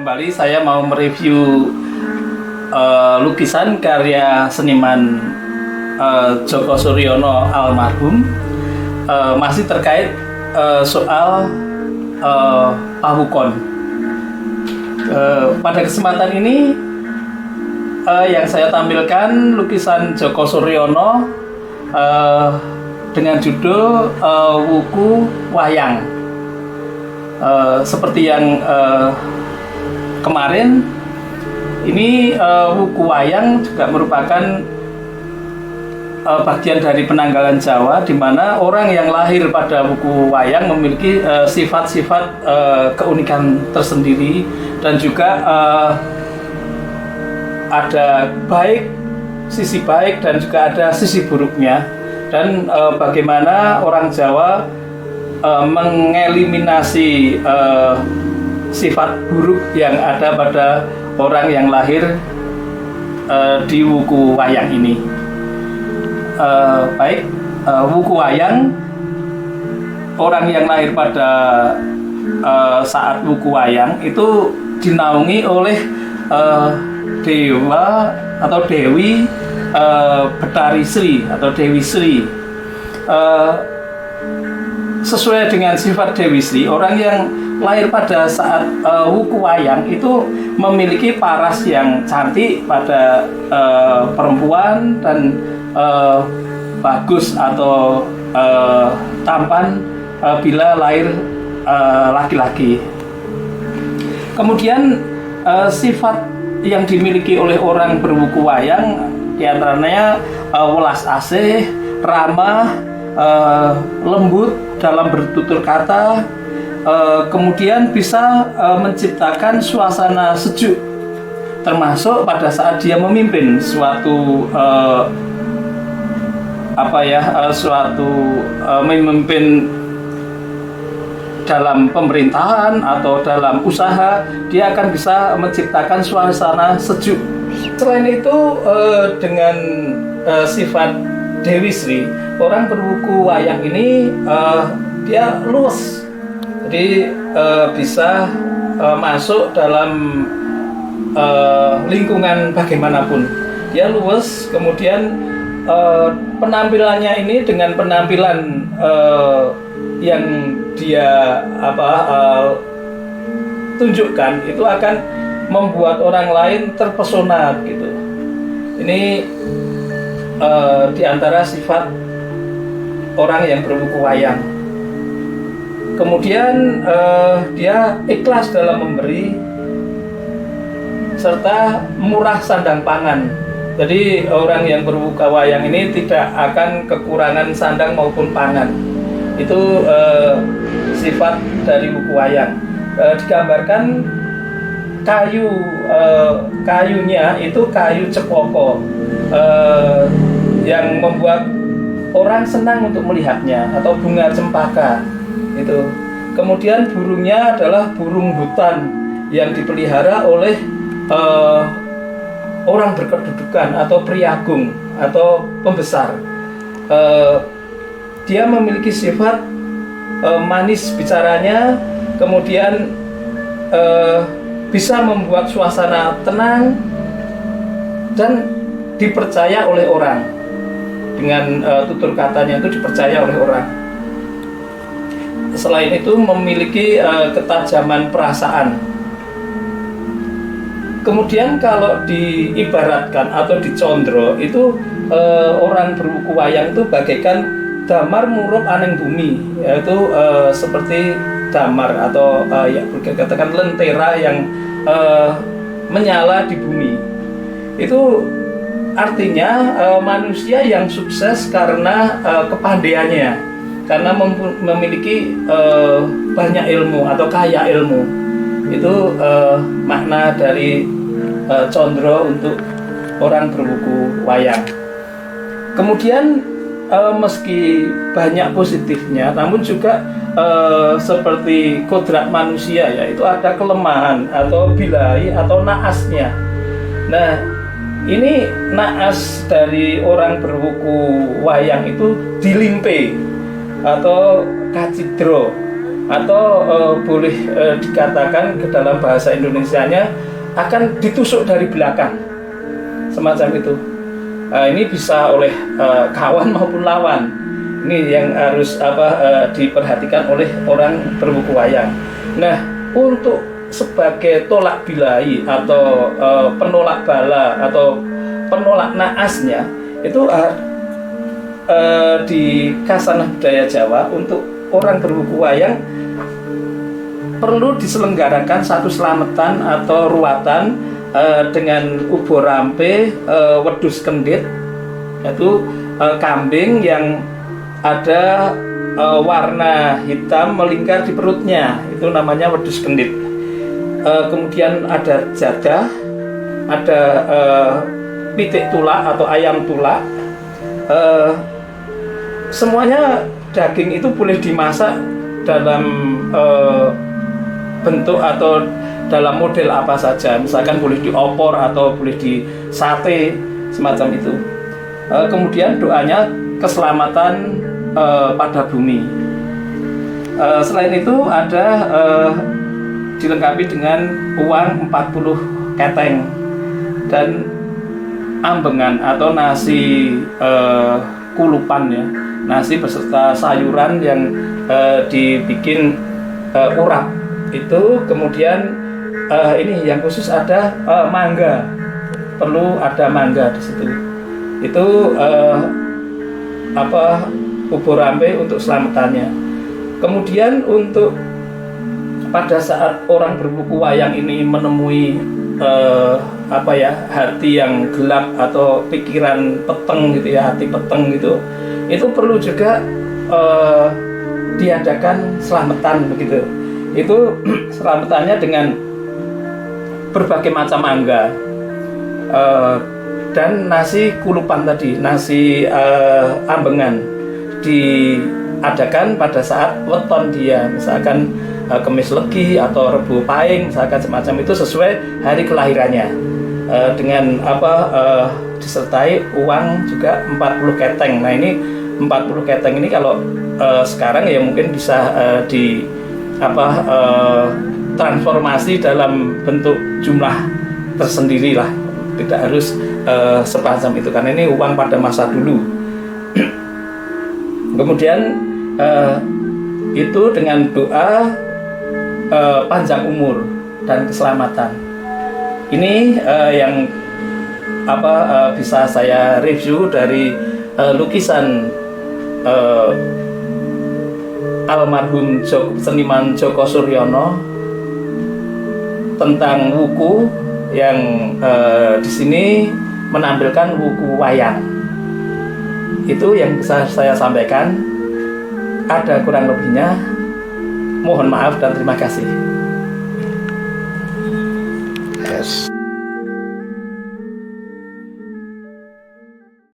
Kembali saya mau mereview lukisan karya seniman Djoko Suryono almarhum, masih terkait soal pawukon. Pada kesempatan ini yang saya tampilkan lukisan Djoko Suryono dengan judul Wuku Wayang. Seperti yang kemarin, ini wuku wayang juga merupakan bagian dari penanggalan Jawa, di mana orang yang lahir pada wuku wayang memiliki sifat-sifat keunikan tersendiri, dan juga ada sisi baik dan juga ada sisi buruknya, dan bagaimana orang Jawa mengeliminasi sifat buruk yang ada pada orang yang lahir di wuku wayang ini. Wuku wayang, orang yang lahir pada saat wuku wayang itu dinaungi oleh dewa atau dewi Betari Sri atau Dewi Sri. Sesuai dengan sifat Dewi Sri, orang yang lahir pada saat wuku wayang itu memiliki paras yang cantik pada perempuan, dan bagus atau tampan bila lahir laki-laki. Kemudian sifat yang dimiliki oleh orang berwuku wayang diantaranya welas asih, ramah, lembut dalam bertutur kata, kemudian bisa menciptakan suasana sejuk, termasuk pada saat dia memimpin memimpin dalam pemerintahan atau dalam usaha, dia akan bisa menciptakan suasana sejuk. Selain itu, dengan sifat Dewi Sri, orang berwuku wayang ini dia luas, jadi bisa masuk dalam lingkungan bagaimanapun. Dia luas, kemudian penampilannya ini dengan penampilan yang dia tunjukkan itu akan membuat orang lain terpesona gitu. Ini di antara sifat orang yang berwuku wayang. Kemudian dia ikhlas dalam memberi, serta murah sandang pangan. Jadi orang yang berwuku wayang ini tidak akan kekurangan sandang maupun pangan. Itu sifat dari wuku wayang. Digambarkan kayunya itu kayu cepoko, yang membuat orang senang untuk melihatnya, atau bunga cempaka itu. Kemudian burungnya adalah burung hutan yang dipelihara oleh orang berkedudukan atau priagung atau pembesar. Dia memiliki sifat manis bicaranya, kemudian bisa membuat suasana tenang dan dipercaya oleh orang. Dengan tutur katanya itu dipercaya oleh orang. Selain itu memiliki ketajaman perasaan. Kemudian kalau diibaratkan atau dicondro, itu orang berwuku wayang itu bagaikan damar murup aning bumi, yaitu seperti damar atau katakan lentera yang menyala di bumi. Itu artinya manusia yang sukses karena kepandaiannya, karena memiliki banyak ilmu atau kaya ilmu. Itu makna dari condro untuk orang berwuku wayang. Kemudian meski banyak positifnya, namun juga seperti kodrat manusia, yaitu ada kelemahan atau bilai atau naasnya. Nah, ini naas dari orang berwuku wayang itu dilimpe atau kacidro atau boleh dikatakan ke dalam bahasa Indonesianya akan ditusuk dari belakang, semacam itu. Ini bisa oleh kawan maupun lawan. Ini yang harus diperhatikan oleh orang berbuku wayang. Nah, untuk sebagai tolak bilai atau penolak bala atau penolak naasnya itu di Kasanah Budaya Jawa, untuk orang berbuku wayang perlu diselenggarakan satu selamatan atau ruatan dengan ubo rampe, wedhus kendit, yaitu kambing yang ada warna hitam melingkar di perutnya, itu namanya wedhus kendit. Kemudian ada jadah, ada pitik tulak atau ayam tulak. Semuanya daging itu boleh dimasak dalam bentuk atau dalam model apa saja, misalkan boleh diopor atau boleh di sate, semacam itu. Kemudian doanya keselamatan pada bumi. Selain itu ada dilengkapi dengan uang 40 keteng dan ambengan atau nasi kulupan, ya, nasi beserta sayuran yang dibikin urap itu. Kemudian ini yang khusus ada mangga, perlu ada mangga di situ. Itu bubur rampe untuk selamatannya. Kemudian untuk pada saat orang berbuku wayang ini menemui hati yang gelap atau pikiran peteng gitu ya, hati peteng gitu, itu perlu juga diadakan selamatan begitu. Itu selamatannya dengan berbagai macam mangga dan nasi kulupan tadi, nasi ambengan, diadakan pada saat weton dia, misalkan Kemis Legi atau Rebo Pahing, misalkan semacam itu, sesuai hari kelahirannya, dengan disertai uang juga 40 keteng. Nah, ini 40 keteng ini kalau sekarang ya mungkin bisa transformasi dalam bentuk jumlah tersendiri lah, tidak harus semacam itu, karena ini uang pada masa dulu. Kemudian itu dengan doa panjang umur dan keselamatan. Ini yang bisa saya review dari lukisan almarhum seniman Joko Suryono tentang wuku, yang di sini menampilkan wuku wayang. Itu yang bisa saya sampaikan. Ada kurang lebihnya, mohon maaf dan terima kasih. Yes.